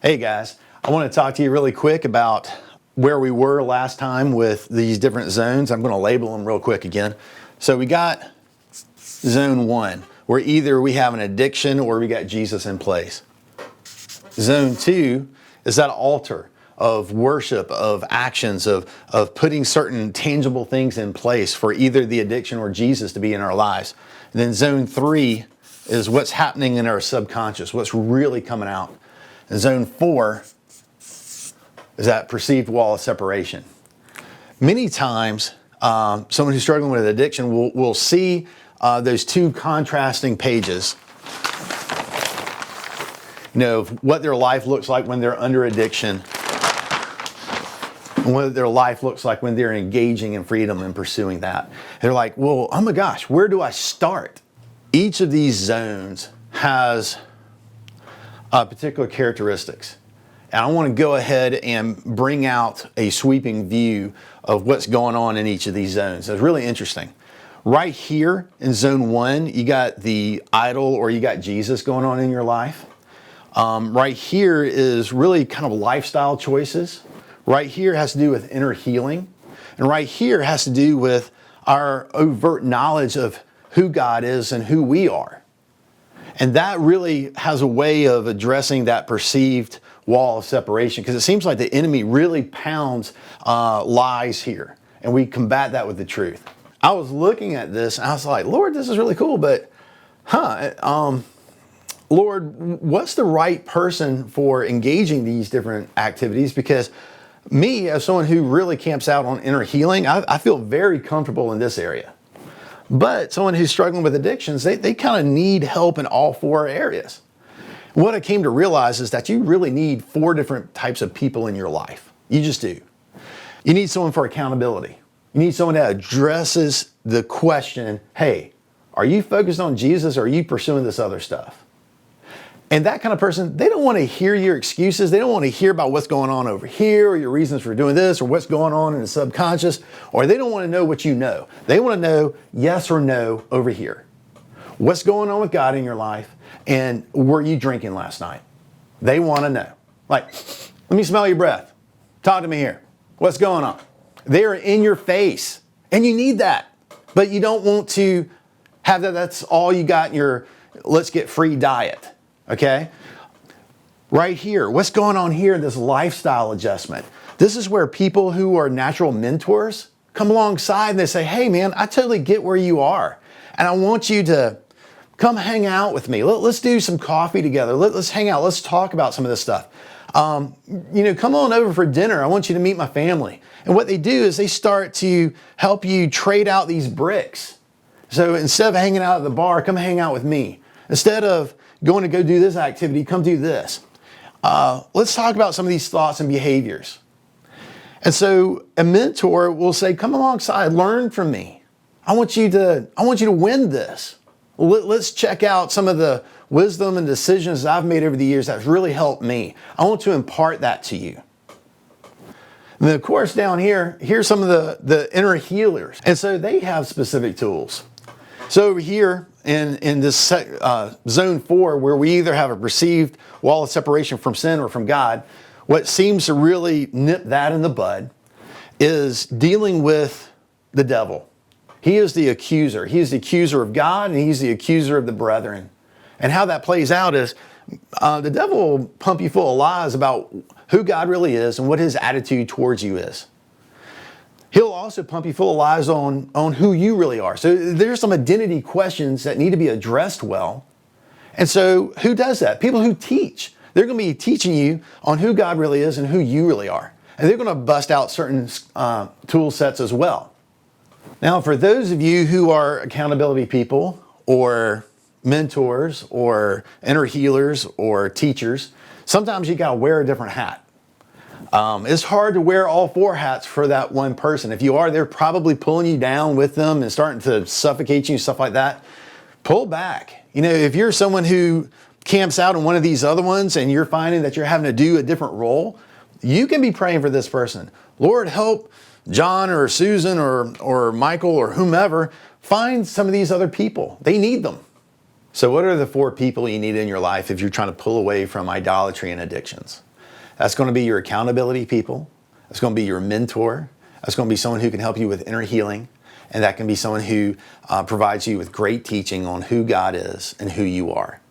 Hey guys, I want to talk to you really quick about where we were last time with these different zones. I'm going to label them real quick again. So we got zone 1, where either we have an addiction or we got Jesus in place. Zone 2 is that altar of worship, of actions, of putting certain tangible things in place for either the addiction or Jesus to be in our lives. And then zone 3 is what's happening in our subconscious, what's really coming out. And zone 4 is that perceived wall of separation. Many times, someone who's struggling with addiction will see those two contrasting pages. You know, what their life looks like when they're under addiction, and what their life looks like when they're engaging in freedom and pursuing that. They're like, well, oh my gosh, where do I start? Each of these zones has particular characteristics. And I want to go ahead and bring out a sweeping view of what's going on in each of these zones. It's really interesting. Right here in zone 1, you got the idol or you got Jesus going on in your life. Right here is really kind of lifestyle choices. Right here has to do with inner healing. And right here has to do with our overt knowledge of who God is and who we are. And that really has a way of addressing that perceived wall of separation, because it seems like the enemy really pounds lies here, and we combat that with the truth. I was looking at this and I was like, Lord, this is really cool, but Lord, what's the right person for engaging these different activities? Because me, as someone who really camps out on inner healing, I feel very comfortable in this area. But someone who's struggling with addictions, they kind of need help in all 4 areas. What I came to realize is that you really need 4 different types of people in your life. You just do. You need someone for accountability. You need someone that addresses the question, hey, are you focused on Jesus or are you pursuing this other stuff? And that kind of person, they don't want to hear your excuses. They don't want to hear about what's going on over here or your reasons for doing this or what's going on in the subconscious, or they don't want to know what you know. They want to know yes or no over here. What's going on with God in your life, and were you drinking last night? They want to know. Like, let me smell your breath. Talk to me here. What's going on? They are in your face, and you need that. But you don't want to have that. That's all you got in your let's get free diet. Okay? Right here, what's going on here, this lifestyle adjustment? This is where people who are natural mentors come alongside and they say, hey man, I totally get where you are. And I want you to come hang out with me. Let's do some coffee together. Let's hang out. Let's talk about some of this stuff. Come on over for dinner. I want you to meet my family. And what they do is they start to help you trade out these bricks. So instead of hanging out at the bar, come hang out with me. Instead of going to go do this activity, come do this. Let's talk about some of these thoughts and behaviors. And so a mentor will say, come alongside, learn from me. I want you to win this. Let's check out some of the wisdom and decisions that I've made over the years that's really helped me. I want to impart that to you. And then of course down here, here's some of the inner healers. And so they have specific tools. So over here in this zone 4, where we either have a perceived wall of separation from sin or from God, what seems to really nip that in the bud is dealing with the devil. He is the accuser. He is the accuser of God, and he's the accuser of the brethren. And how that plays out is the devil will pump you full of lies about who God really is and what his attitude towards you is. He'll also pump you full of lies on who you really are. So there's some identity questions that need to be addressed well. And so who does that? People who teach. They're going to be teaching you on who God really is and who you really are. And they're going to bust out certain tool sets as well. Now, for those of you who are accountability people or mentors or inner healers or teachers, sometimes you got to wear a different hat. It's hard to wear all 4 hats for that one person. If you are, they're probably pulling you down with them and starting to suffocate you, stuff like that. Pull back. You know, if you're someone who camps out in one of these other ones and you're finding that you're having to do a different role, you can be praying for this person. Lord, help John or Susan or Michael or whomever find some of these other people. They need them. So what are the 4 people you need in your life if you're trying to pull away from idolatry and addictions? That's going to be your accountability people. That's going to be your mentor. That's going to be someone who can help you with inner healing. And that can be someone who provides you with great teaching on who God is and who you are.